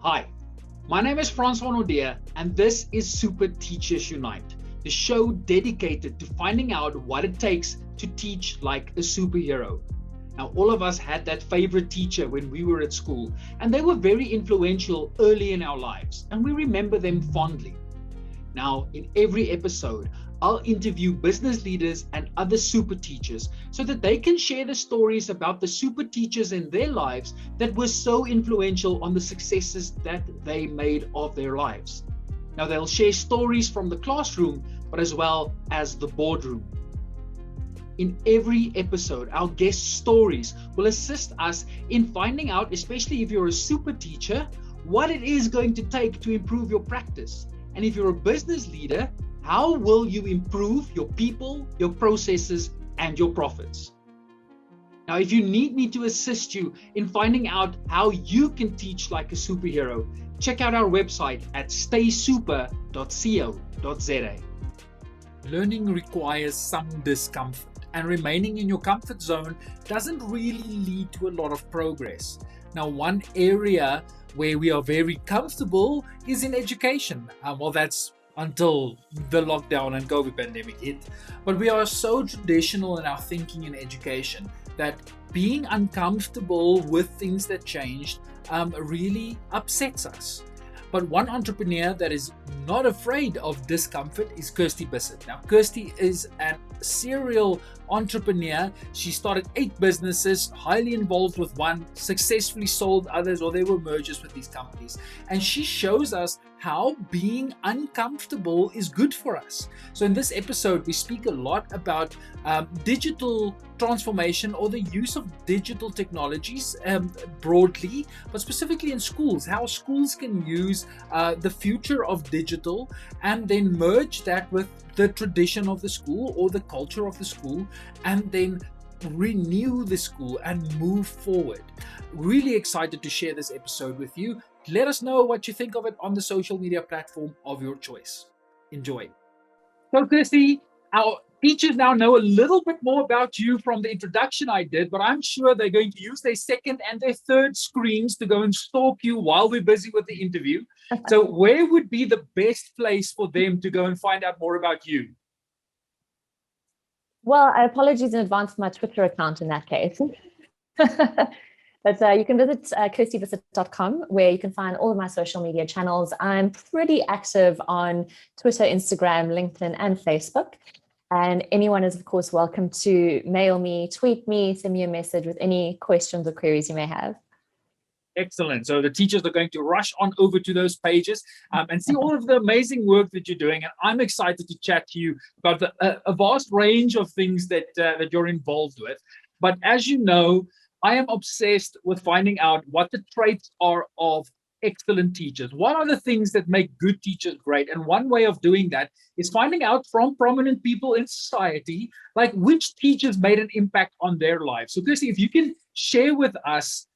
Hi, my name is Francois Nodia, and this is Super Teachers Unite, the show dedicated to finding out what it takes to teach like a superhero. Now, all of us had that favorite teacher when we were at school, and they were very influential early in our lives, and we remember them fondly. Now, in every episode, I'll interview business leaders and other super teachers so that they can share the stories about the super teachers in their lives that were so influential on the successes that they made of their lives. Now, they'll share stories from the classroom, but as well as the boardroom. In every episode, our guest stories will assist us in finding out, especially if you're a super teacher, what it is going to take to improve your practice. And if you're a business leader, how will you improve your people, your processes, and your profits? Now, if you need me to assist you in finding out how you can teach like a superhero, check out our website at staysuper.co.za. Learning requires some discomfort, and remaining in your comfort zone doesn't really lead to a lot of progress. Now, one area where we are very comfortable is in education. Well, that's until the lockdown and COVID pandemic hit. But we are so traditional in our thinking in education that being uncomfortable with things that changed really upsets us. But one entrepreneur that is not afraid of discomfort is Kirsty Bisset. Now, Kirsty is a serial entrepreneur. She started 8 businesses, highly involved with one, successfully sold others, or they were mergers with these companies. And she shows us how being uncomfortable is good for us. So in this episode, we speak a lot about digital transformation or the use of digital technologies broadly, but specifically in schools, how schools can use the future of digital and then merge that with the tradition of the school or the culture of the school, and then renew the school and move forward. Really excited to share this episode with you. Let us know what you think of it on the social media platform of your choice. Enjoy. So, Kirsty, our teachers now know a little bit more about you from the introduction I did, but I'm sure they're going to use their second and their third screens to go and stalk you while we're busy with the interview. So where would be the best place for them to go and find out more about you? Well, apologies in advance for my Twitter account in that case. But you can visit kirstybisset.com, where you can find all of my social media channels. I'm pretty active on Twitter, Instagram, LinkedIn, and Facebook. And anyone is, of course, welcome to mail me, tweet me, send me a message with any questions or queries you may have. Excellent. So the teachers are going to rush on over to those pages and see all of the amazing work that you're doing. And I'm excited to chat to you about a vast range of things that you're involved with. But as you know, I am obsessed with finding out what the traits are of excellent teachers. What are the things that make good teachers great? And one way of doing that is finding out from prominent people in society, like which teachers made an impact on their lives. So Kirsty, if you can share with us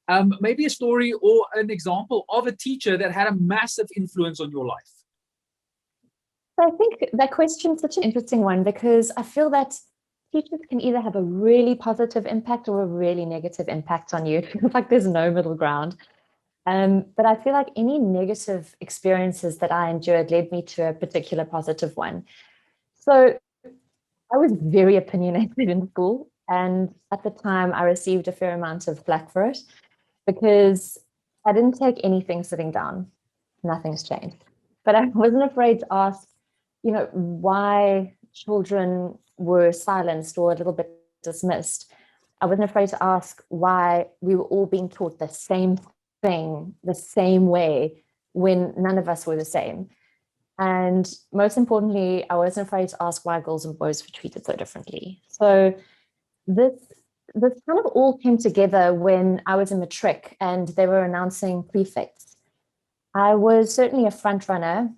maybe a story or an example of a teacher that had a massive influence on your life. So I think that question is such an interesting one, because I feel that teachers can either have a really positive impact or a really negative impact on you. It feels like there's no middle ground. But I feel like any negative experiences that I endured led me to a particular positive one. So I was very opinionated in school. And at the time, I received a fair amount of flack for it because I didn't take anything sitting down. Nothing's changed. But I wasn't afraid to ask, why children were silenced or a little bit dismissed. I wasn't afraid to ask why we were all being taught the same thing, the same way, when none of us were the same. And most importantly, I wasn't afraid to ask why girls and boys were treated so differently. So this kind of all came together when I was in matric and they were announcing prefects. I was certainly a front runner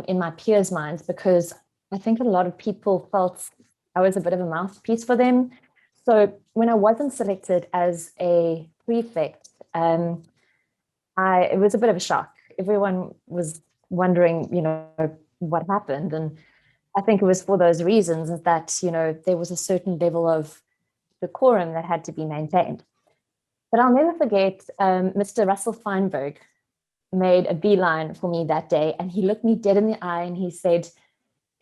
in my peers' minds, because I think a lot of people felt I was a bit of a mouthpiece for them. So when I wasn't selected as a prefect, it was a bit of a shock. Everyone was wondering, what happened. And I think it was for those reasons that, there was a certain level of decorum that had to be maintained. But I'll never forget Mr. Russell Feinberg, made a beeline for me that day, and he looked me dead in the eye and he said,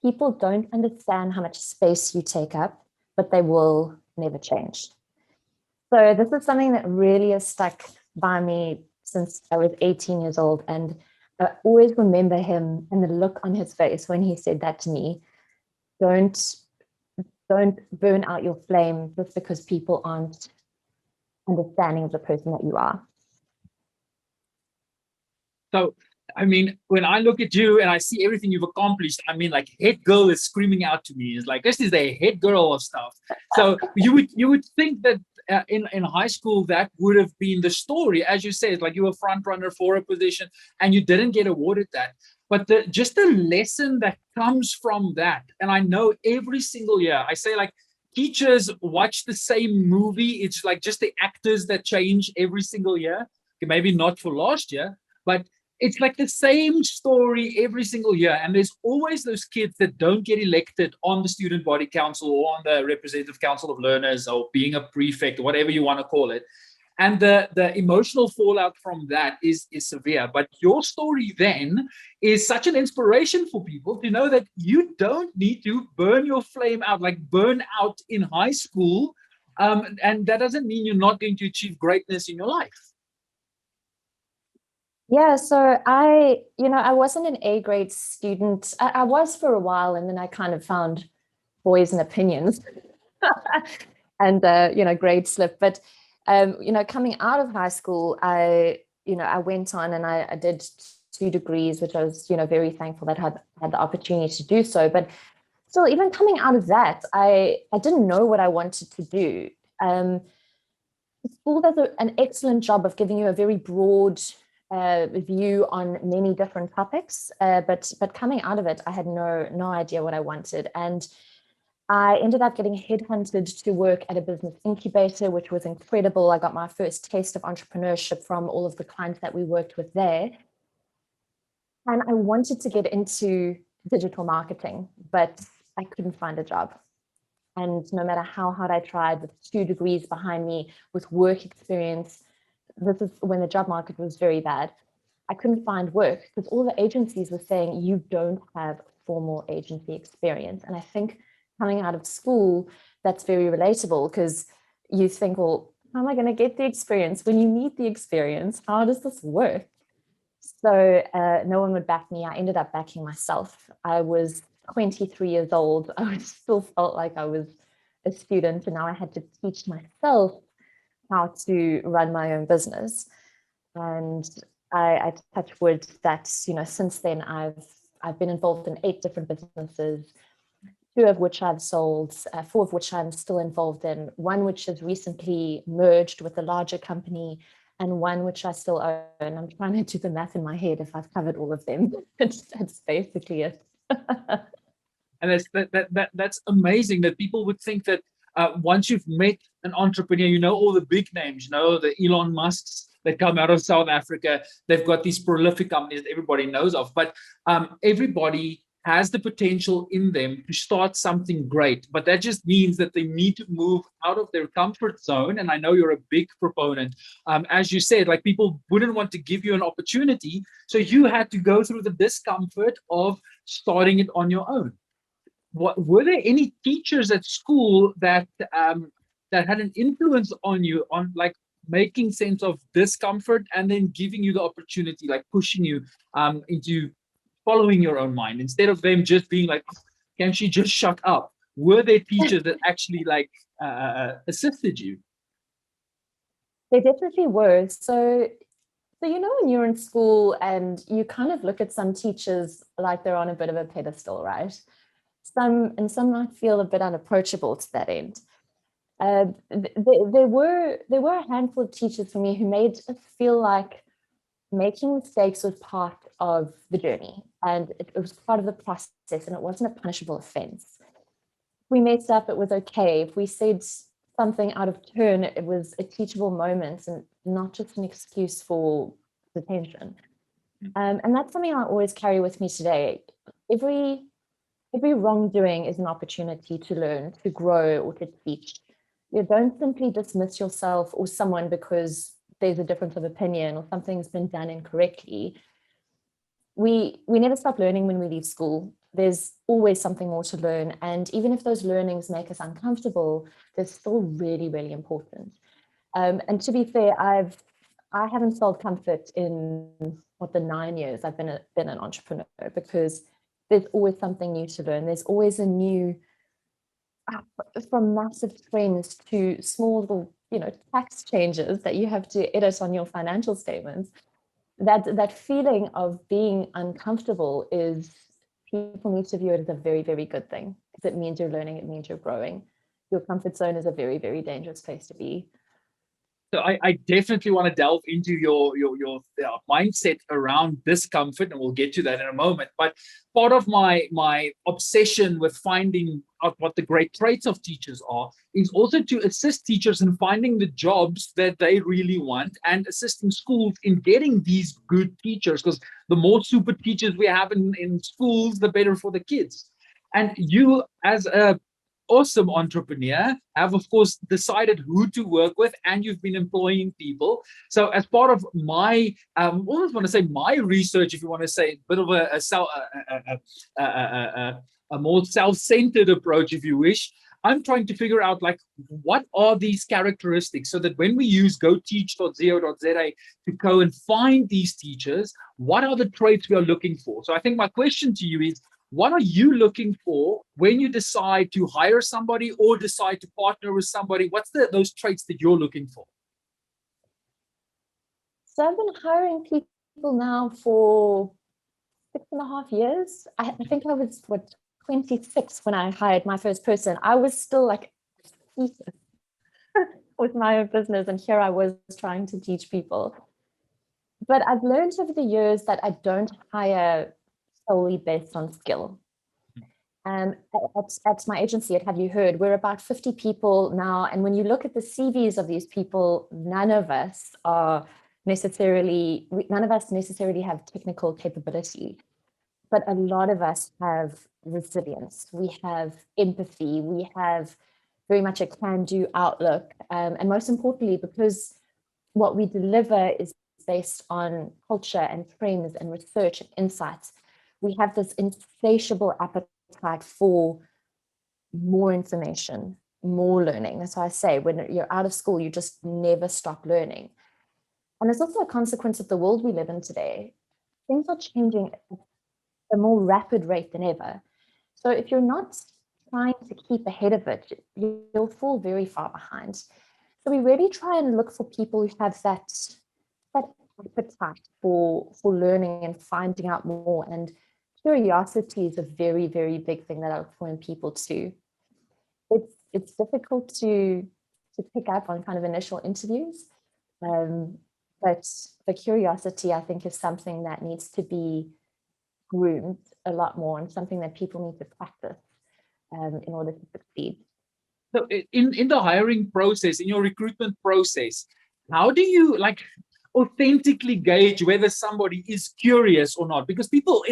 people don't understand how much space you take up, but they will never change. So this is something that really has stuck by me since I was 18 years old. And I always remember him and the look on his face when he said that to me. Don't burn out your flame just because people aren't understanding of the person that you are. So, I mean, when I look at you and I see everything you've accomplished, I mean, like, head girl is screaming out to me. It's like, this is the head girl of stuff. So you would think that in high school that would have been the story, as you said, like you were front runner for a position and you didn't get awarded that. But just the lesson that comes from that, and I know every single year, I say, like, teachers watch the same movie. It's like just the actors that change every single year. Okay, maybe not for last year, but it's like the same story every single year. And there's always those kids that don't get elected on the student body council or on the representative council of learners or being a prefect, whatever you want to call it. And the emotional fallout from that is severe. But your story then is such an inspiration for people to know that you don't need to burn your flame out, like burn out in high school. And that doesn't mean you're not going to achieve greatness in your life. Yeah, so I wasn't an A grade student. I was for a while, and then I kind of found boys and opinions and grade slip. But coming out of high school, I went on and I did 2 degrees, which I was very thankful that I had the opportunity to do so. But still, even coming out of that, I didn't know what I wanted to do. School does an excellent job of giving you a very broad view on many different topics, but coming out of it, I had no idea what I wanted, and I ended up getting headhunted to work at a business incubator, which was incredible. I got my first taste of entrepreneurship from all of the clients that we worked with there, and I wanted to get into digital marketing, but I couldn't find a job. And no matter how hard I tried, with 2 degrees behind me, with work experience, this is when the job market was very bad. I couldn't find work because all the agencies were saying you don't have formal agency experience. And I think coming out of school, that's very relatable because you think, well, how am I going to get the experience when you need the experience? How does this work? So no one would back me. I ended up backing myself. I was 23 years old. I still felt like I was a student, and now I had to teach myself how to run my own business. And I touch wood that since then I've been involved in 8 different businesses, 2 of which I've sold, 4 of which I'm still involved in, 1 which has recently merged with a larger company, and 1 which I still own. I'm trying to do the math in my head if I've covered all of them. That's basically it. And that's amazing that people would think that once you've met an entrepreneur, all the big names, the Elon Musks that come out of South Africa. They've got these prolific companies that everybody knows of, but everybody has the potential in them to start something great. But that just means that they need to move out of their comfort zone. And I know you're a big proponent. As you said, like, people wouldn't want to give you an opportunity. So you had to go through the discomfort of starting it on your own. Were there any teachers at school that had an influence on you, on like making sense of discomfort and then giving you the opportunity, like pushing you into following your own mind instead of them just being like, can she just shut up? Were there teachers that actually assisted you? They definitely were. So when you're in school and you kind of look at some teachers like they're on a bit of a pedestal, right? Some might feel a bit unapproachable to that end. There were a handful of teachers for me who made us feel like making mistakes was part of the journey, and it was part of the process, and it wasn't a punishable offense. If we messed up, it was okay. If we said something out of turn, it was a teachable moment and not just an excuse for detention. And that's something I always carry with me today. Every wrongdoing is an opportunity to learn, to grow, or to teach. You don't simply dismiss yourself or someone because there's a difference of opinion or something's been done incorrectly, we never stop learning when we leave school. There's always something more to learn. And even if those learnings make us uncomfortable, they're still really, really important. And to be fair, I haven't sold comfort in the 9 years I've been an entrepreneur, because there's always something new to learn. There's always a new, from massive trends to small little, tax changes that you have to edit on your financial statements. That feeling of being uncomfortable people need to view it as a very, very good thing, because it means you're learning, it means you're growing. Your comfort zone is a very, very dangerous place to be. So I definitely want to delve into your mindset around discomfort, and we'll get to that in a moment. But part of my obsession with finding out what the great traits of teachers are is also to assist teachers in finding the jobs that they really want, and assisting schools in getting these good teachers, because the more super teachers we have in schools, the better for the kids. And you, as a awesome entrepreneur, have of course decided who to work with, and you've been employing people. So as part of my almost want to say my research, if you want to say a bit of a more self-centered approach, if you wish, I'm trying to figure out like what are these characteristics, so that when we use goteach.co.za to go and find these teachers, what are the traits we are looking for? So I think my question to you is, what are you looking for when you decide to hire somebody or decide to partner with somebody? What's those traits that you're looking for? So I've been hiring people now for 6.5 years. I think I was 26 when I hired my first person. I was still like with my own business, and here I was trying to teach people. But I've learned over the years that I don't hire solely based on skill. At my agency, at HaveYouHeard, we're about 50 people now. And when you look at the CVs of these people, none of us necessarily have technical capability, but a lot of us have resilience. We have empathy. We have very much a can-do outlook. And most importantly, because what we deliver is based on culture and trends and research and insights, we have this insatiable appetite for more information, more learning. That's why I say when you're out of school, you just never stop learning. And it's also a consequence of the world we live in today. Things are changing at a more rapid rate than ever. So if you're not trying to keep ahead of it, you'll fall very far behind. So we really try and look for people who have that appetite for learning and finding out more. And curiosity is a very, very big thing that I look for in people too. It's difficult to pick up on kind of initial interviews, but the curiosity, I think, is something that needs to be groomed a lot more, and something that people need to practice in order to succeed. So in the hiring process, in your recruitment process, how do you authentically gauge whether somebody is curious or not? Because people,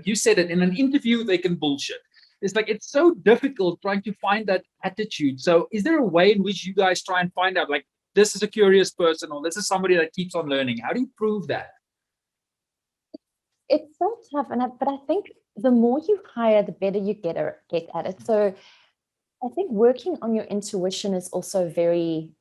you said it, in an interview, they can bullshit. It's so difficult trying to find that attitude. So is there a way in which you guys try and find out, like, this is a curious person, or this is somebody that keeps on learning? How do you prove that? It's so tough, but I think the more you hire, the better you get at it. So I think working on your intuition is also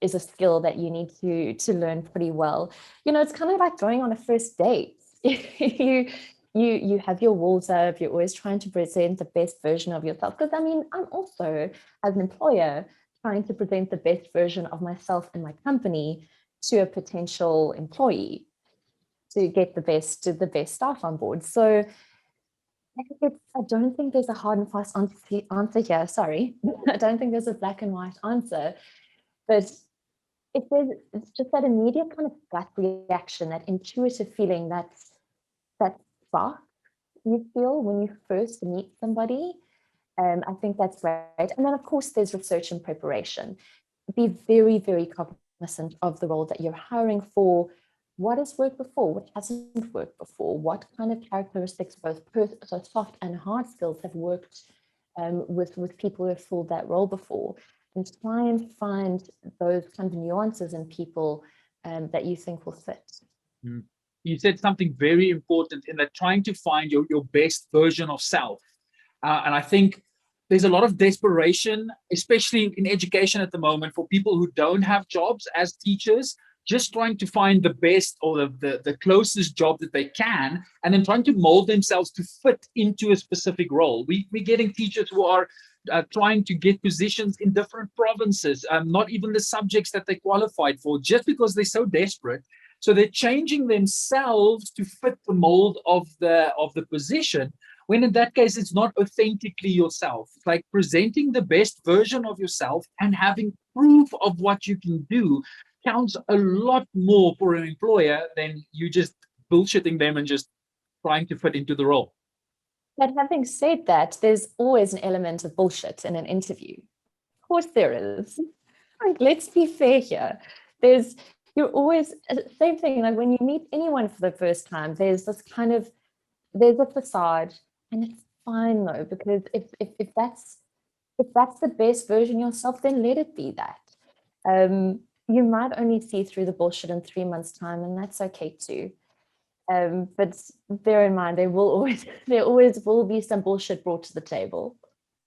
is a skill that you need to learn pretty well. It's kind of like going on a first date. You have your walls up, you're always trying to present the best version of yourself. Because I'm also, as an employer, trying to present the best version of myself and my company to a potential employee to get the best staff on board. So I don't think there's a hard and fast answer here. Sorry, I don't think there's a black and white answer, but it's just that immediate kind of gut reaction, that intuitive feeling, that spark you feel when you first meet somebody. I think that's right. And then, of course, there's research and preparation. Be very, very cognizant of the role that you're hiring for. What has worked before? What hasn't worked before? What kind of characteristics, both soft and hard skills, have worked with people who have filled that role before? And try and find those kind of nuances in people that you think will fit. You said something very important in that trying to find your best version of self. And I think there's a lot of desperation, especially in education at the moment, for people who don't have jobs as teachers, just trying to find the best or the closest job that they can, and then trying to mold themselves to fit into a specific role. We're getting teachers who are trying to get positions in different provinces, not even the subjects that they qualified for, just because they're so desperate. So they're changing themselves to fit the mold of the position, when in that case, it's not authentically yourself. It's like presenting the best version of yourself and having proof of what you can do counts a lot more for an employer than you just bullshitting them and just trying to fit into the role. But having said that, there's always an element of bullshit in an interview. Of course there is. Like, let's be fair here. You're always, same thing, like when you meet anyone for the first time, there's a facade, and it's fine though, because if that's the best version of yourself, then let it be that. You might only see through the bullshit in 3 months' time, and that's okay too. But bear in mind, there always will be some bullshit brought to the table.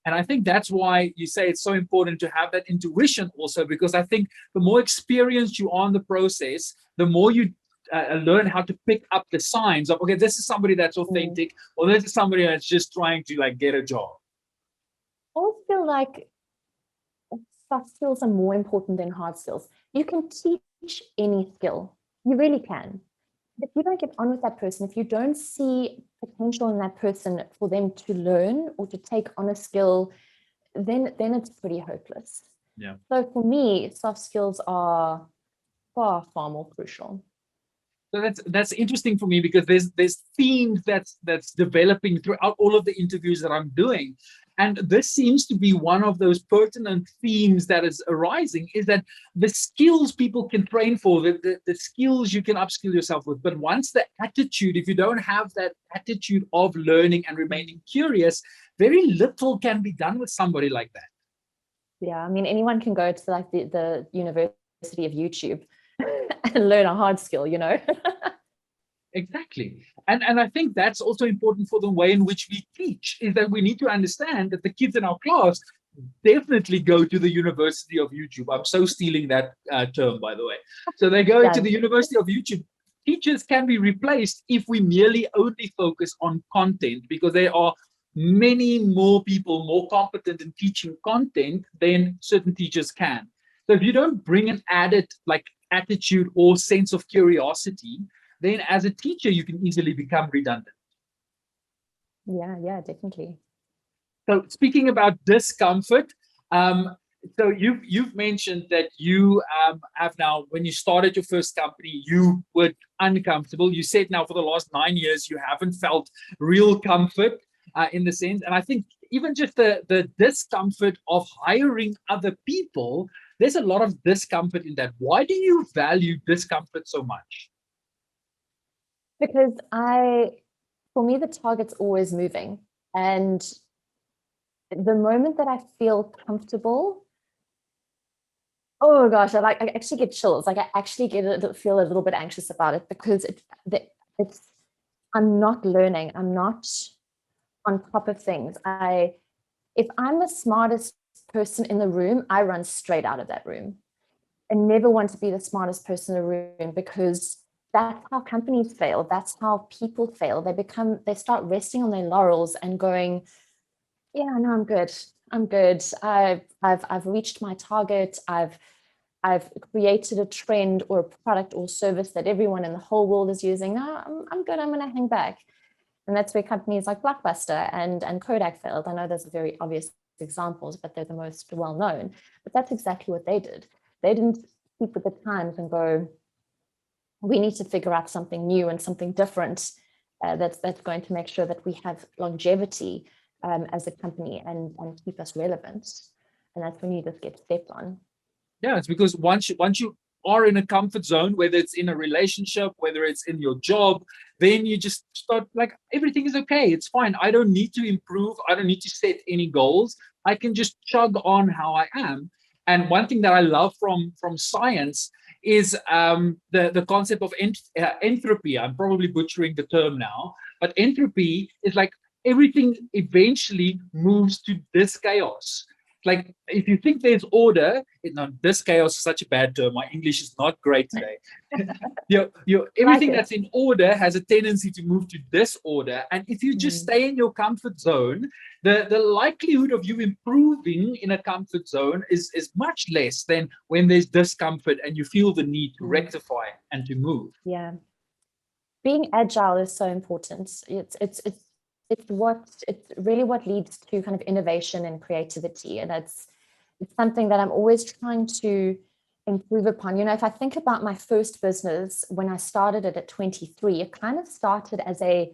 And I think that's why you say it's so important to have that intuition also, because I think the more experienced you are in the process, the more you learn how to pick up the signs of, okay, this is somebody that's authentic, or this is somebody that's just trying to like get a job. I always feel like soft skills are more important than hard skills. You can teach any skill. You really can. If you don't get on with that person, if you don't see potential in that person for them to learn or to take on a skill, then it's pretty hopeless. Yeah. So for me, soft skills are far, far more crucial. So that's interesting for me, because there's themes that's developing throughout all of the interviews that I'm doing. And this seems to be one of those pertinent themes that is arising, is that the skills people can train for, the skills you can upskill yourself with. But once the attitude, if you don't have that attitude of learning and remaining curious, very little can be done with somebody like that. Yeah, I mean, anyone can go to like the University of YouTube and learn a hard skill, you know? Exactly. And I think that's also important for the way in which we teach, is that we need to understand that the kids in our class definitely go to the University of YouTube. I'm so stealing that term, by the way. So they go to the University of YouTube. Teachers can be replaced if we merely only focus on content, because there are many more people more competent in teaching content than certain teachers can. So if you don't bring an added like attitude or sense of curiosity, then as a teacher, you can easily become redundant. Yeah, definitely. So speaking about discomfort, so you've mentioned that you have now, when you started your first company, you were uncomfortable. You said now for the last 9 years, you haven't felt real comfort in the sense. And I think even just the discomfort of hiring other people, there's a lot of discomfort in that. Why do you value discomfort so much? Because for me, the target's always moving. And the moment that I feel comfortable, oh gosh, I actually get chills. Like I actually feel a little bit anxious about it, because I'm not learning. I'm not on top of things. If I'm the smartest person in the room, I run straight out of that room. I never want to be the smartest person in the room, because that's how companies fail. That's how people fail. They start resting on their laurels and going, yeah, no, I'm good. I've reached my target. I've created a trend or a product or service that everyone in the whole world is using. I'm good. I'm going to hang back. And that's where companies like Blockbuster and Kodak failed. I know those are very obvious examples, but they're the most well-known. But that's exactly what they did. They didn't keep with the times and go, we need to figure out something new and something different that's going to make sure that we have longevity as a company and keep us relevant. And that's when you just get stepped on. Yeah, it's because once you are in a comfort zone, whether it's in a relationship, whether it's in your job, then you just start like, everything is okay. It's fine. I don't need to improve. I don't need to set any goals. I can just chug on how I am. And one thing that I love from science is the concept of entropy. I'm probably butchering the term now, but entropy is like everything eventually moves to this chaos. Like if you think there's order, this chaos is such a bad term. My English is not great today. Everything that's in order has a tendency to move to disorder. And if you just stay in your comfort zone, the likelihood of you improving in a comfort zone is much less than when there's discomfort and you feel the need to rectify and to move. Yeah. Being agile is so important. It's really what leads to kind of innovation and creativity. And it's something that I'm always trying to improve upon. You know, if I think about my first business, when I started it at 23, it kind of started as a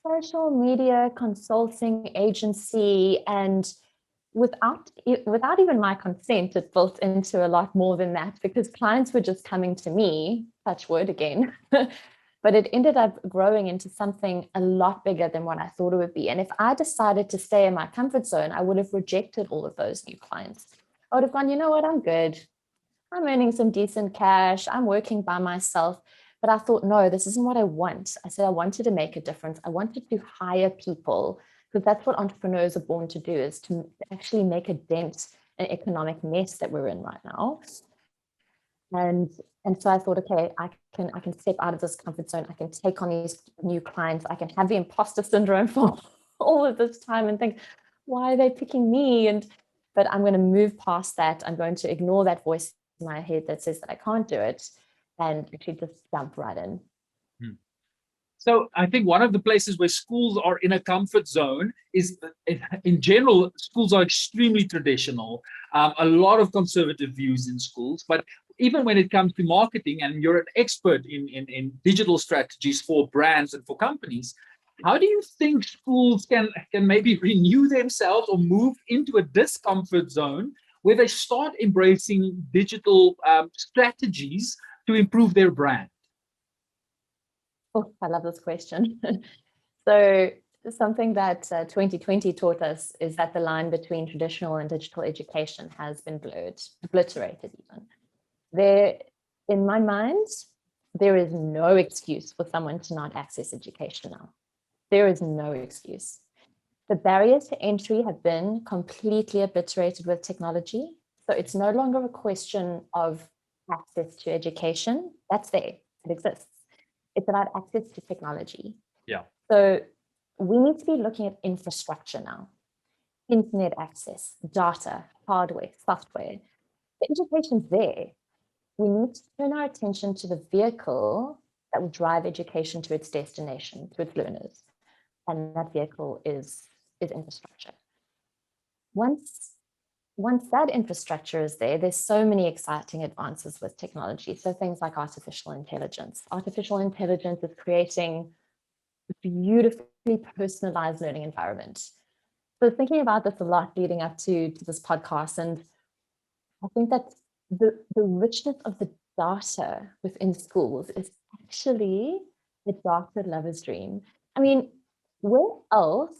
social media consulting agency, and without even my consent, it built into a lot more than that, because clients were just coming to me, touch wood again. But it ended up growing into something a lot bigger than what I thought it would be. And if I decided to stay in my comfort zone, I would have rejected all of those new clients. I would have gone, you know what, I'm good. I'm earning some decent cash. I'm working by myself. But I thought, no, this isn't what I want. I said I wanted to make a difference. I wanted to hire people, because that's what entrepreneurs are born to do, is to actually make a dent in the economic mess that we're in right now. And so I thought, okay, I can step out of this comfort zone. I can take on these new clients. I can have the imposter syndrome for all of this time and think, why are they picking me? But I'm going to move past that. I'm going to ignore that voice in my head that says that I can't do it, and actually just jump right in. So I think one of the places where schools are in a comfort zone is, in general, schools are extremely traditional. A lot of conservative views in schools, but even when it comes to marketing, and you're an expert in digital strategies for brands and for companies, how do you think schools can maybe renew themselves or move into a discomfort zone where they start embracing digital strategies to improve their brand? Oh, I love this question. So something that 2020 taught us is that the line between traditional and digital education has been blurred, obliterated even. In my mind, there is no excuse for someone to not access education now. There is no excuse. The barriers to entry have been completely obliterated with technology. So it's no longer a question of access to education. That's there. It exists. It's about access to technology. Yeah. So we need to be looking at infrastructure now. Internet access, data, hardware, software. The education's there. We need to turn our attention to the vehicle that will drive education to its destination, to its learners. And that vehicle is infrastructure. Once that infrastructure is there, there's so many exciting advances with technology. So things like artificial intelligence. Artificial intelligence is creating a beautifully personalized learning environment. So thinking about this a lot leading up to this podcast, and I think that the richness of the data within schools is actually a data lover's dream. I mean, where else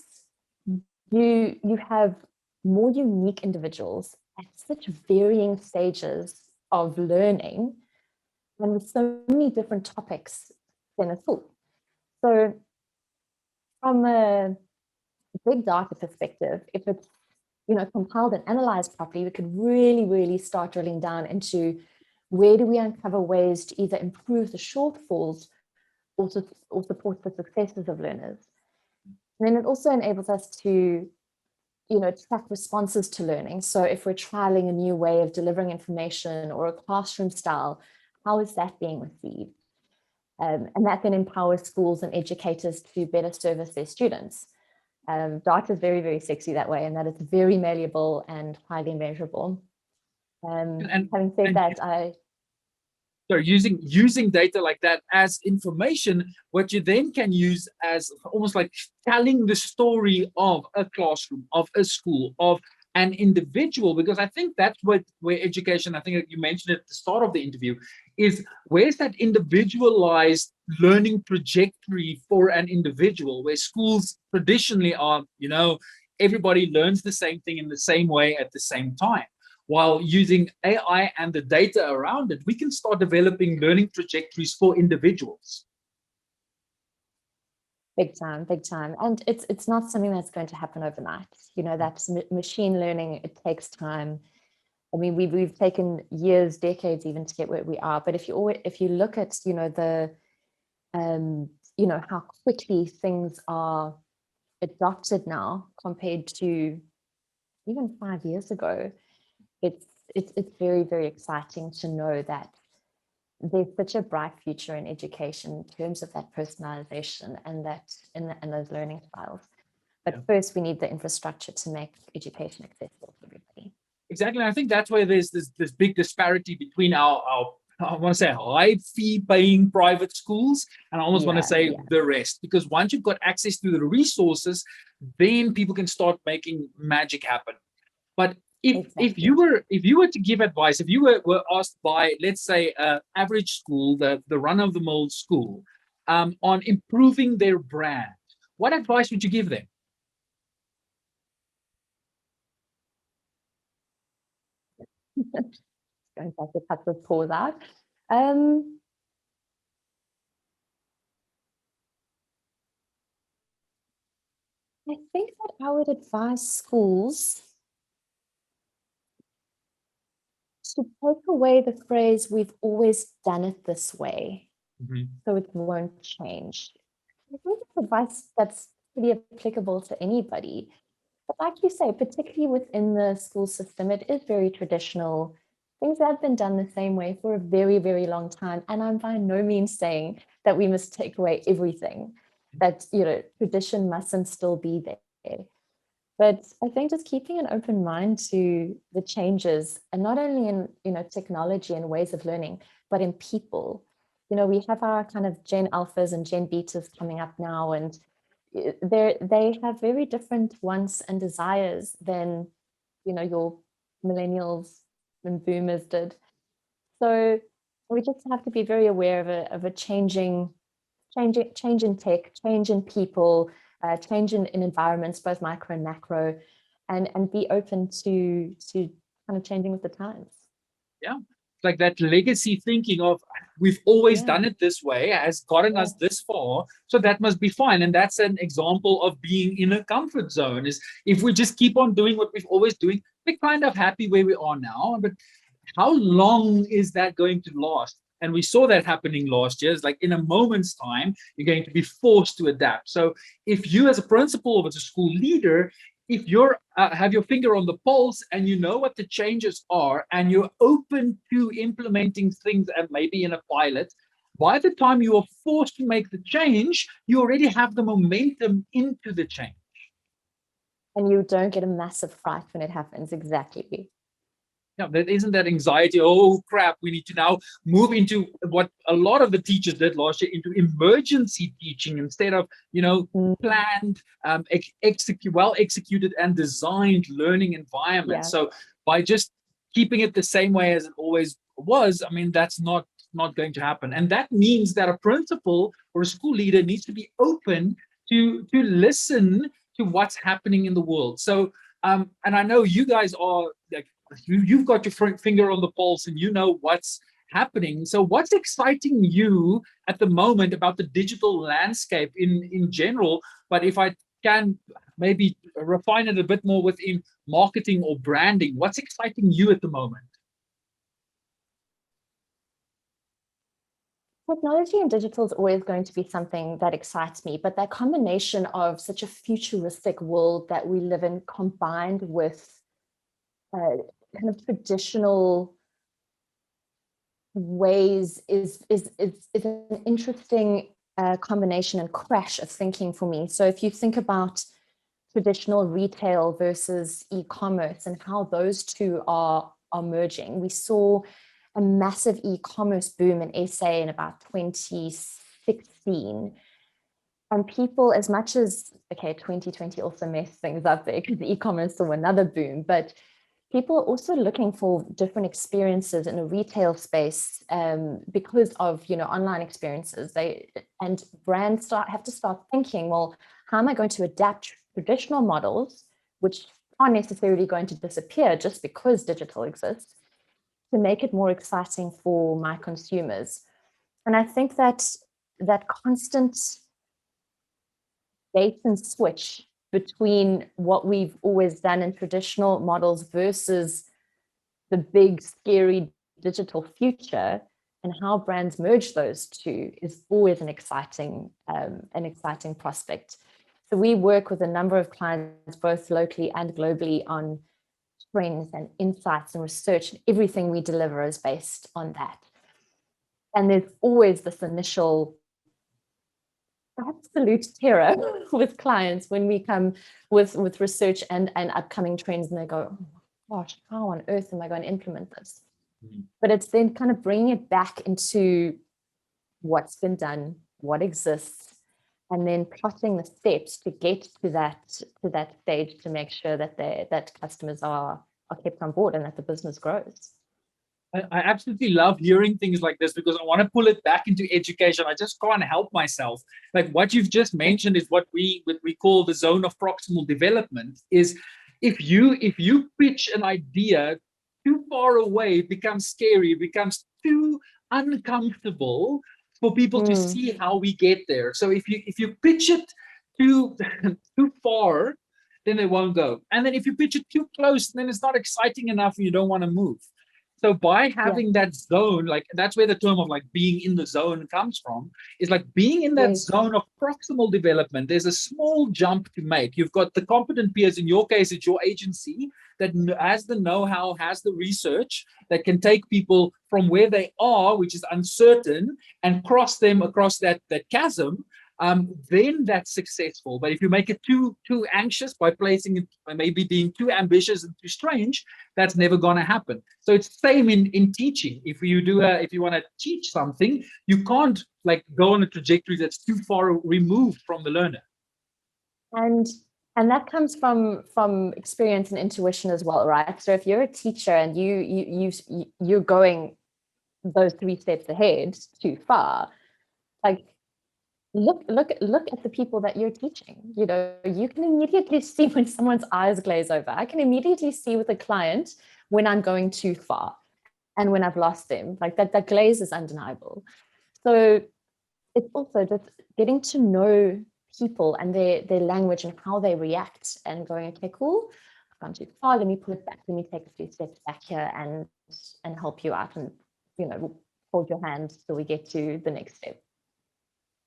do you have more unique individuals at such varying stages of learning and with so many different topics in a school? So from a big data perspective, if it's compiled and analyzed properly, we could really, really start drilling down into where do we uncover ways to either improve the shortfalls or support the successes of learners. And then it also enables us to track responses to learning. So if we're trialing a new way of delivering information or a classroom style, how is that being received? And that then empowers schools and educators to better service their students. Data is very, very sexy that way, and that it's very malleable and highly measurable. Having said that, So using data like that as information, what you then can use as almost like telling the story of a classroom, of a school, of an individual, because I think that's where education, I think you mentioned it at the start of the interview, is where's that individualized learning trajectory for an individual, where schools traditionally are, everybody learns the same thing in the same way at the same time. while using AI and the data around it, we can start developing learning trajectories for individuals. Big time, big time. And it's not something that's going to happen overnight. You know, that's machine learning, it takes time. I mean, we've taken years, decades even to get where we are. But if you look at, you know, how quickly things are adopted now compared to even 5 years ago, it's very, very exciting to know that there's such a bright future in education in terms of that personalization and those learning styles. But first, we need the infrastructure to make education accessible to everybody. Exactly. I think that's why there's this big disparity between our I want to say high fee paying private schools, and I almost want to say the rest, because once you've got access to the resources, then people can start making magic happen. But if you were to give advice, if you were asked by, let's say, average school, the run of the mill school, on improving their brand, what advice would you give them? Going to have to cut this pause out. I think that I would advise schools to take away the phrase, "we've always done it this way, so it won't change." I think it's advice that's pretty applicable to anybody. But like you say, particularly within the school system, it is very traditional. Things have been done the same way for a very, very long time. And I'm by no means saying that we must take away everything, that, you know, tradition mustn't still be there. But I think just keeping an open mind to the changes, and not only in, you know, technology and ways of learning, but in people. You know, we have our kind of Gen Alphas and Gen Betas coming up now, and they have very different wants and desires than, you know, your millennials and boomers did. So we just have to be very aware of a change in tech, change in people, change in environments, both micro and macro, and be open to kind of changing with the times. Yeah, like that legacy thinking of, we've always done it this way, has gotten us this far, so that must be fine. And that's an example of being in a comfort zone. Is if we just keep on doing what we've always doing, we're kind of happy where we are now. But how long is that going to last? And we saw that happening last year. It's like in a moment's time, you're going to be forced to adapt. So if you as a principal or as a school leader, if you're have your finger on the pulse and you know what the changes are and you're open to implementing things and maybe in a pilot, by the time you are forced to make the change, you already have the momentum into the change. And you don't get a massive fright when it happens. Exactly. Yeah, there isn't that anxiety, oh crap, we need to now move into what a lot of the teachers did last year, into emergency teaching instead of, you know, planned, well executed and designed learning environments. So by just keeping it the same way as it always was, I mean, that's not going to happen. And that means that a principal or a school leader needs to be open to listen to what's happening in the world. So, and I know you guys are like, you've got your finger on the pulse and you know what's happening. So what's exciting you at the moment about the digital landscape in general? But if I can maybe refine it a bit more within marketing or branding, what's exciting you at the moment? Technology and digital is always going to be something that excites me, but that combination of such a futuristic world that we live in combined with kind of traditional ways is an interesting combination and crash of thinking for me. So if you think about traditional retail versus e-commerce and how those two are merging, we saw a massive e-commerce boom in SA in about 2016. And people, as much as, okay, 2020 also messed things up there because the e-commerce saw another boom, but people are also looking for different experiences in a retail space because of, you know, online experiences. And brands have to start thinking, well, how am I going to adapt traditional models, which aren't necessarily going to disappear just because digital exists, to make it more exciting for my consumers. And I think that that constant bait and switch between what we've always done in traditional models versus the big, scary digital future, and how brands merge those two is always an exciting prospect. So we work with a number of clients, both locally and globally, on trends and insights and research, and everything we deliver is based on that. And there's always this initial absolute terror with clients when we come with research and upcoming trends, and they go, oh my gosh, how on earth am I going to implement this? But it's then kind of bringing it back into what's been done, what exists, and then plotting the steps to get to that stage to make sure that that customers are kept on board and that the business grows. I absolutely love hearing things like this because I want to pull it back into education. I just can't help myself. Like what you've just mentioned is what we call the zone of proximal development. Is if you pitch an idea too far away, it becomes scary, it becomes too uncomfortable for people to see how we get there. So if you pitch it too far, then they won't go. And then if you pitch it too close, then it's not exciting enough and you don't want to move. So by having that zone, like that's where the term of like being in the zone comes from, is like being in that zone of proximal development. There's a small jump to make. You've got the competent peers, in your case, it's your agency that has the know-how, has the research that can take people from where they are, which is uncertain, and cross them across that chasm. Then that's successful. But if you make it too anxious by placing it, by maybe being too ambitious and too strange, that's never going to happen. So it's the same in teaching. If you want to teach something, you can't like go on a trajectory that's too far removed from the learner. And that comes from experience and intuition as well, right? So if you're a teacher and you're going those 3 steps ahead too far, like look at the people that you're teaching. You know, you can immediately see when someone's eyes glaze over. I can immediately see with a client when I'm going too far and when I've lost them. Like that glaze is undeniable. So it's also just getting to know people and their language and how they react, and going, okay, cool, I've gone too far, let me pull it back, let me take a few steps back here and help you out, and hold your hand till we get to the next step.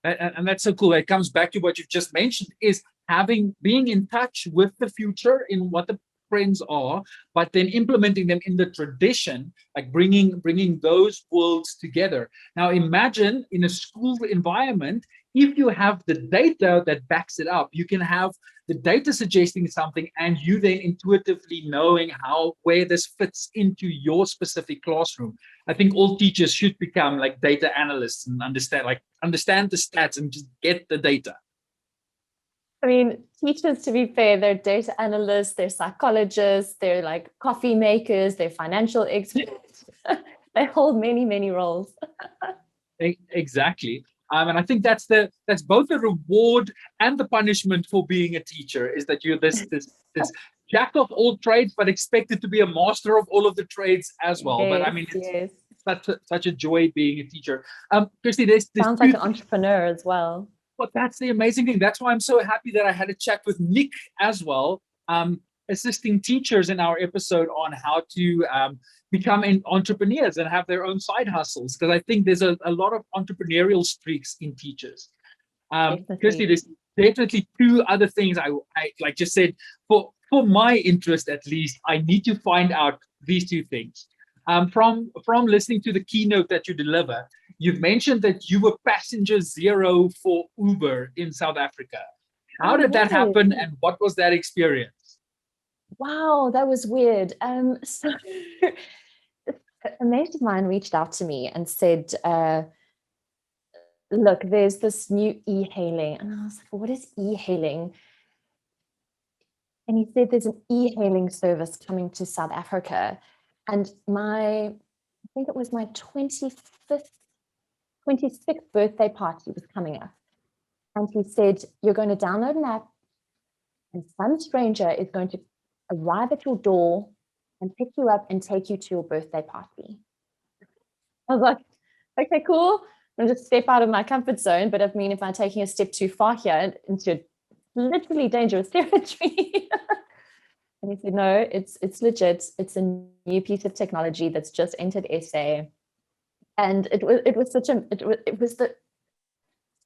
And that's so cool. It comes back to what you've just mentioned, is being in touch with the future in what the trends are, but then implementing them in the tradition, like bringing those worlds together. Now imagine in a school environment, if you have the data that backs it up, you can have the data suggesting something and you then intuitively knowing where this fits into your specific classroom. I think all teachers should become like data analysts and understand the stats and just get the data. I mean, teachers, to be fair, they're data analysts, they're psychologists, they're like coffee makers, they're financial experts. They hold many, many roles. Exactly. And I think that's both the reward and the punishment for being a teacher, is that you're this jack of all trades, but expected to be a master of all of the trades as well. Yes, but I mean, it's such a joy being a teacher. Kirsty, there's sounds like an entrepreneur as well. But that's the amazing thing. That's why I'm so happy that I had a chat with Nick as well, assisting teachers in our episode on how to become entrepreneurs and have their own side hustles. Because I think there's a lot of entrepreneurial streaks in teachers. Kirsty, there's definitely 2 other things I like just said, for my interest at least, I need to find out these 2 things. From listening to the keynote that you deliver, you've mentioned that you were passenger 0 for Uber in South Africa. How did that happen, and what was that experience? Wow, that was weird. So a mate of mine reached out to me and said, look, there's this new e-hailing. And I was like, what is e-hailing? And he said there's an e-hailing service coming to South Africa. And I think it was my 26th birthday party was coming up. And he said, you're going to download an app and some stranger is going to arrive at your door and pick you up and take you to your birthday party. I was like, okay, cool. I'm just step out of my comfort zone. But I mean, if I'm taking a step too far here into literally dangerous territory. And he said, no, it's legit. It's a new piece of technology that's just entered SA. And it was the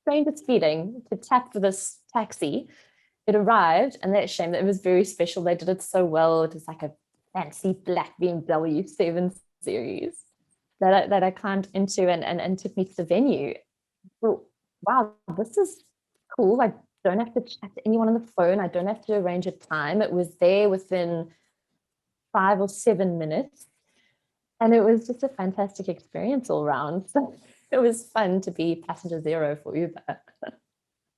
strangest feeling to tap for this taxi. It arrived, and that's a shame that it was very special. They did it so well. It was like a fancy black BMW 7 Series that I climbed into and took me to the venue. Well, wow, this is cool. I don't have to chat to anyone on the phone. I don't have to arrange a time. It was there within 5 or 7 minutes. And it was just a fantastic experience all around. So it was fun to be passenger zero for Uber.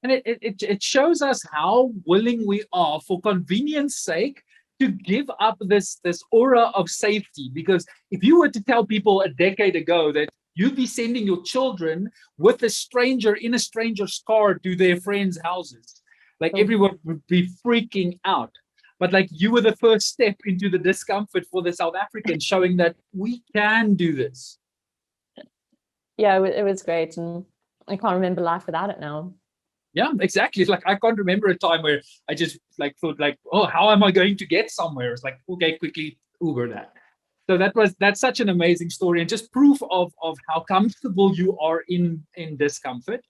And it shows us how willing we are, for convenience sake, to give up this aura of safety. Because if you were to tell people a decade ago that you'd be sending your children with a stranger in a stranger's car to their friends' houses, like everyone would be freaking out. But like, you were the first step into the discomfort for the South Africans, showing that we can do this. Yeah, it was great. And I can't remember life without it now. Yeah, exactly. It's like, I can't remember a time where I just like thought like, oh, how am I going to get somewhere? It's like, okay, quickly Uber that. So that's such an amazing story, and just proof of how comfortable you are in discomfort.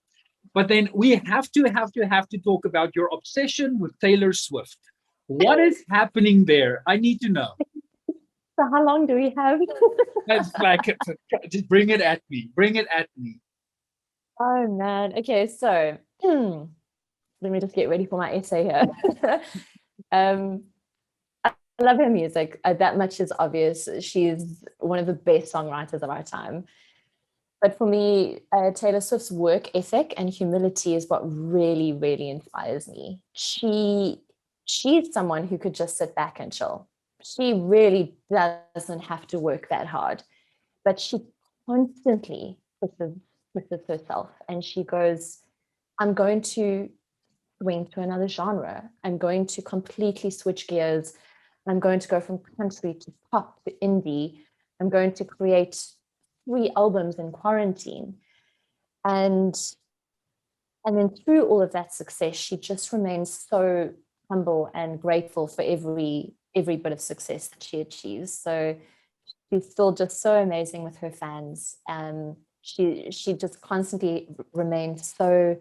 But then we have to talk about your obsession with Taylor Swift. What is happening there? I need to know. So how long do we have? That's like, just bring it at me. Bring it at me. Oh man. Okay, so let me just get ready for my essay here. I love her music. That much is obvious. She's one of the best songwriters of our time. But for me, Taylor Swift's work ethic and humility is what really, really inspires me. She's someone who could just sit back and chill. She really doesn't have to work that hard, but she constantly pushes herself, and she goes, I'm going to swing to another genre. I'm going to completely switch gears. I'm going to go from country to pop to indie. I'm going to create 3 albums in quarantine. And then through all of that success, she just remains so humble and grateful for every bit of success that she achieves. So she's still just so amazing with her fans. She just constantly remains so,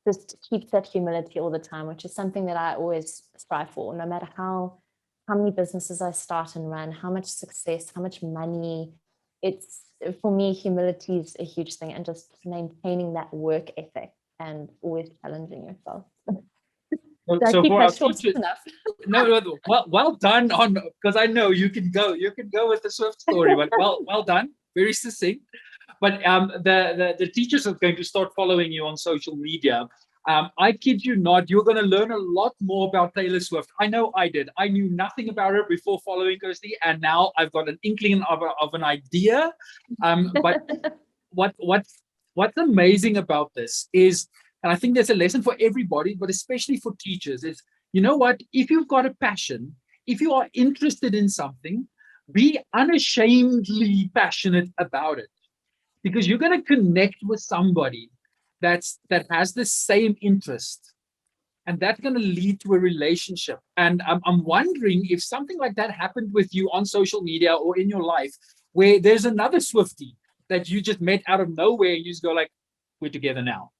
just keeps that humility all the time, which is something that I always strive for, no matter how many businesses I start and run, how much success, how much money. It's, for me, humility is a huge thing, and just maintaining that work ethic and always challenging yourself. So for our teachers, well done on, because I know you can go with the Swift story, but well done, very succinct. But the teachers are going to start following you on social media. I kid you not, you're going to learn a lot more about Taylor Swift. I know I did. I knew nothing about her before following Kirsty, and now I've got an inkling of an idea. But what's amazing about this is, and I think there's a lesson for everybody, but especially for teachers, is, you know what? If you've got a passion, if you are interested in something, be unashamedly passionate about it, because you're going to connect with somebody that has the same interest, and that's going to lead to a relationship. And I'm wondering if something like that happened with you on social media or in your life, where there's another Swiftie that you just met out of nowhere, and you just go like, we're together now.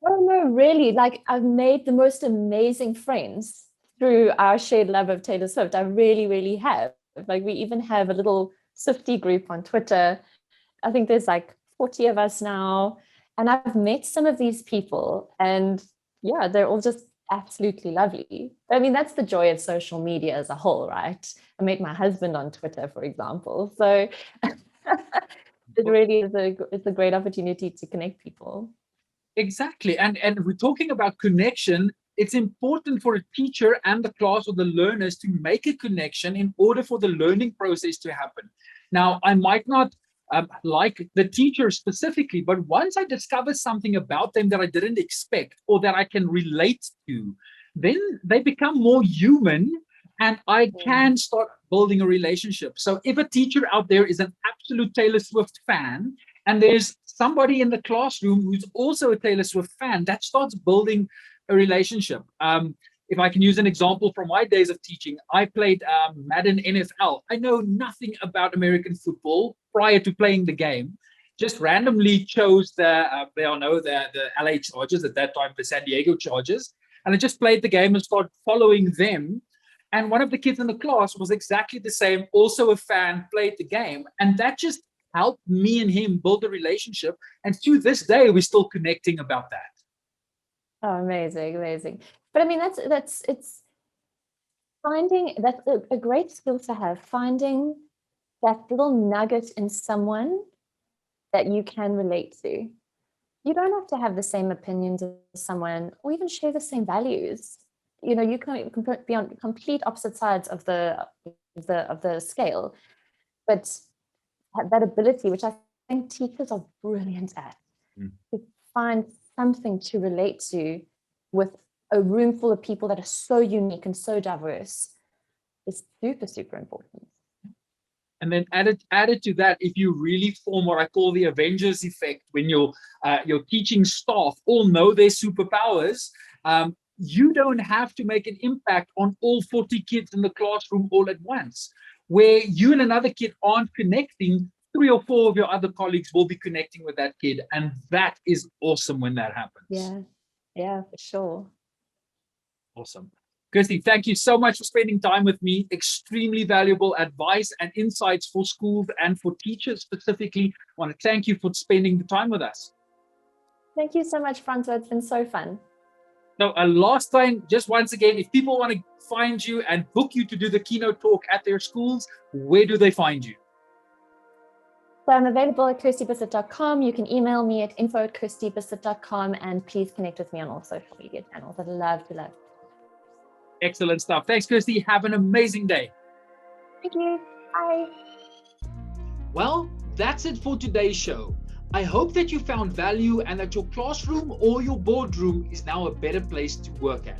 Oh no, really? Like, I've made the most amazing friends through our shared love of Taylor Swift. I really, really have. Like, we even have a little Swiftie group on Twitter. I think there's like 40 of us now. And I've met some of these people, and yeah, they're all just absolutely lovely. I mean, that's the joy of social media as a whole, right? I met my husband on Twitter, for example. So it really is it's a great opportunity to connect people. Exactly. And we're talking about connection. It's important for a teacher and the class or the learners to make a connection in order for the learning process to happen. Now, I might not like the teacher specifically, but once I discover something about them that I didn't expect or that I can relate to, then they become more human, and I can start building a relationship. So if a teacher out there is an absolute Taylor Swift fan, and there's somebody in the classroom who's also a Taylor Swift fan, that starts building a relationship. If I can use an example from my days of teaching, I played Madden NFL. I know nothing about American football prior to playing the game. Just randomly chose the LA Chargers at that time, the San Diego Chargers, and I just played the game and started following them. And one of the kids in the class was exactly the same, also a fan, played the game, and that just helped me and him build a relationship. And to this day, we're still connecting about that. Oh, amazing. But I mean, it's finding, that's a great skill to have, finding that little nugget in someone that you can relate to. You don't have to have the same opinions as someone or even share the same values. You know, you can be on complete opposite sides of the scale, but that ability, which I think teachers are brilliant at, to find something to relate to with a room full of people that are so unique and so diverse, is super important. And then added to that, if you really form what I call the Avengers effect, when your teaching staff all know their superpowers, you don't have to make an impact on all 40 kids in the classroom all at once. Where you and another kid aren't connecting, 3 or 4 of your other colleagues will be connecting with that kid. And that is awesome when that happens. Yeah, for sure. Awesome. Kirsty, thank you so much for spending time with me. Extremely valuable advice and insights for schools and for teachers specifically. I want to thank you for spending the time with us. Thank you so much, Francois. It's been so fun. So last time, just once again, if people want to find you and book you to do the keynote talk at their schools, where do they find you? So I'm available at kirstybisset.com. You can email me at info@kirstybisset.com, and please connect with me on all social media channels. I'd love to. Excellent stuff. Thanks, Kirsty. Have an amazing day. Thank you. Bye. Well, that's it for today's show. I hope that you found value and that your classroom or your boardroom is now a better place to work at.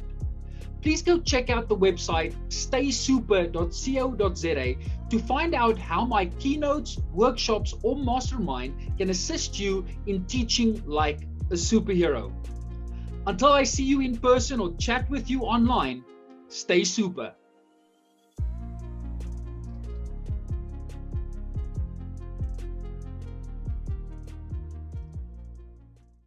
Please go check out the website staysuper.co.za to find out how my keynotes, workshops, or mastermind can assist you in teaching like a superhero. Until I see you in person or chat with you online, stay super.